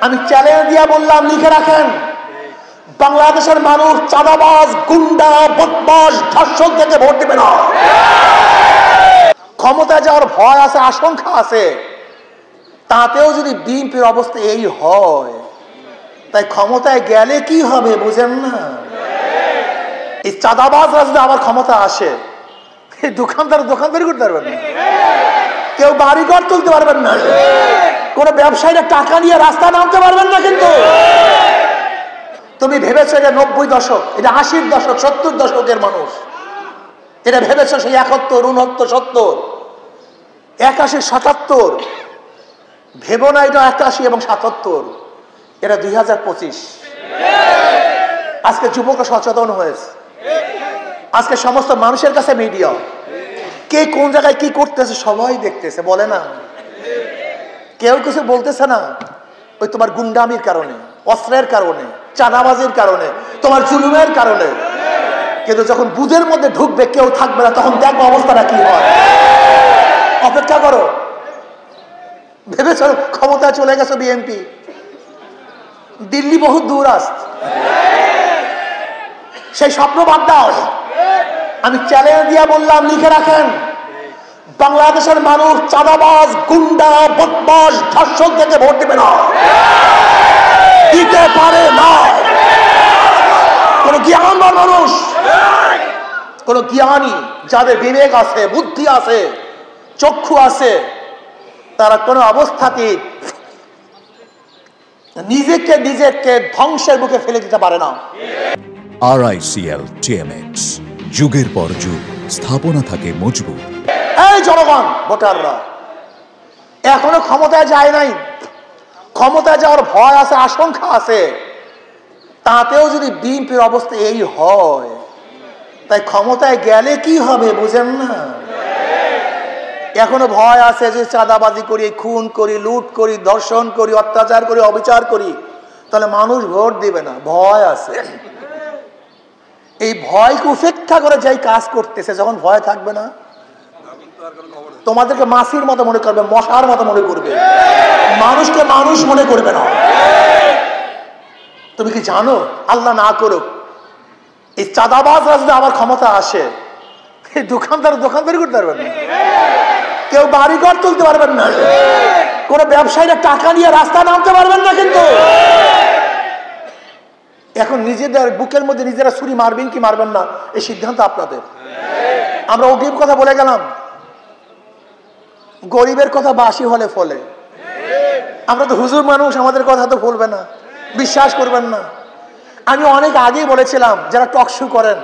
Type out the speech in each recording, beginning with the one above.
আমি চ্যালেঞ্জ দিয়ে বললাম, লিখে রাখেন, বাংলাদেশের মানুষ চাঁদাবাজ, গুন্ডা, বদমাশ, ধর্ষক থেকে ভোট দেবে না। ক্ষমতায় যাওয়ার ভয় আছে, আশঙ্কা আছে, তাতেও যদি বিএনপির অবস্থা এই হয়, তাই ক্ষমতায় গেলে কি হবে বুঝেন না? এই চাঁদাবাজরা যদি আবার ক্ষমতা আসে, এই দোকানদারি করতে পারবেন না, কেউ বাড়িঘর তুলতে পারবেন না, কোন ব্যবসায়ীরা টাকা নিয়ে রাস্তা নামতে পারবেন না। কিন্তু তুমি ভেবেছো এটা 90 দশক, এটা 80 দশক, 70 দশকের মানুষ, এটা ভেবেছো সেই 71, 69, 70, 81, 77, ভেবো না এটা 81 এবং 77, এটা 2025। আজকে যুবকরা সচেতন হয়েছে, আজকে সমস্ত মানুষের কাছে মিডিয়া, কে কোন জায়গায় কি করতেছে সবাই দেখতেছে, বলে না, কেউ কিছু বলতেছে না। ওই তোমার গুন্ডামির কারণে, অস্ত্রের কারণে, চাঁদাবাজির কারণে, তোমার জুলুমের কারণে। কিন্তু যখন বুঝের মধ্যে ঢুকবে, কেউ থাকবে না, তখন দেখবো অবস্থাটা কি হয়। অপেক্ষা করো। ভেবেছো ক্ষমতায় চলে গেছে বিএনপি, দিল্লি বহু দূর আসছে, সেই স্বপ্ন বাদ দাও। আমি চ্যালেঞ্জ দিয়ে বললাম, লিখে রাখেন, বাংলাদেশের মানুষ চাঁদাবাজ, গুন্ডা, বদমাশ, ধর্ষক থেকে ভোট দেবে না, দিতে পারে না। কোন জ্ঞানবান মানুষ, কোন জ্ঞানী, যাদের বিবেক আছে, বুদ্ধি আছে, চক্ষু আছে, তারা কোন অবস্থাতে নিজেকে ধ্বংসের মুখে ফেলে দিতে পারে না। RICL TMX, যুগের পর যুগ স্থাপনা থাকে মজবুত। এই জনগণ, ভোটাররা এখনো ক্ষমতায় যায় নাই, ক্ষমতায় যাওয়ার ভয় আছে, আশঙ্কা আছে, তাতেও যদি বিএনপির অবস্থা এই হয়, তাই ক্ষমতায় গেলে কি হবে বুঝেন না? এখনো ভয় আছে যে চাঁদাবাজি করি, খুন করি, লুট করি, ধর্ষণ করি, অত্যাচার করি, অবিচার করি, তাহলে মানুষ ভোট দিবে না, ভয় আছে। এই ভয়কে উপেক্ষা করে যাই কাজ করতেছে, যখন ভয় থাকবে না, তোমাদেরকে মাছির মতো মনে করবে, মশার মতো মনে করবে, মানুষকে মানুষ মনে করবে না। তুমি কি জানো, আল্লাহ না করুক, এই চাঁদাবাজরা যদি আবার ক্ষমতা আসে, এই দোকানদারি করতে পারবেন না, কেউ বাড়িঘর তুলতে পারবেন না, কোন ব্যবসায়ীরা টাকা নিয়ে রাস্তা নামতে পারবেন না। কিন্তু এখন নিজেদের বুকের মধ্যে নিজেরা ছুরি মারবেন কি মারবেন না, এই সিদ্ধান্ত আপনাদের। আমরা অগ্রিম কথা বলে গেলাম, গরিবের কথা বাসি হলে ফলে। আমরা তো হুজুর মানুষ, আমাদের কথা তো বলবে না, বিশ্বাস করবেন না। আমি অনেক আগেই বলেছিলাম, যারা টক শো করেন,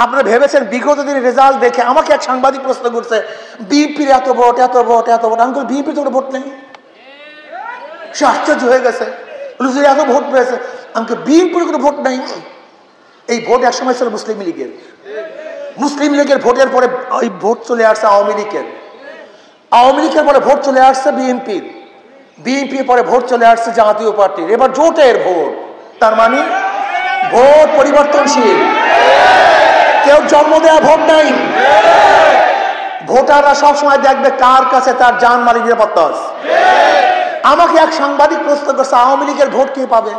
আপনারা ভেবেছেন বিগত দিনের রেজাল্ট দেখে, আমাকে এক সাংবাদিক প্রশ্ন করছে, বিএনপির এত ভোট, এত ভোট, এত ভোট। আমি বলি, বিএনপির তো ভোট নেই। সে আশ্চর্য হয়ে গেছে, এত ভোট পেয়েছে। আমাকে বিএনপির কোনো ভোট নাই। এই ভোট একসময় ছিল মুসলিম লীগের, মুসলিম লীগের ভোটের পরে ওই ভোট চলে আসছে আওয়ামী লীগের, আওয়ামী লীগের পরে ভোট চলে আসছে বিএনপির, বিএনপির পরে ভোট চলে আসছে জাতীয় পার্টির। এবার জোটের ভোট, তার মানে ভোট পরিবর্তনশীল, কেউ জন্ম দেয়া ভোট নাই। ভোটাররা সবসময় দেখবে কার কাছে তার জান মালের নিরাপত্তা আছে। আমাকে এক সাংবাদিক প্রশ্ন করছে, আওয়ামী লীগের ভোট কে পাবে?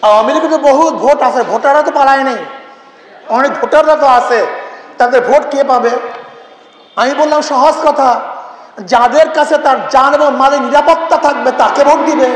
আওয়ামী লীগের তো বহু ভোট আছে, ভোটাররা তো পালায় নেই, অনেক ভোটাররা তো আছে, তাদের ভোট কে পাবে? আমি বললাম, সহজ কথা, যাদের কাছে তার জান এবং মালের নিরাপত্তা থাকবে তাকে ভোট দিবে।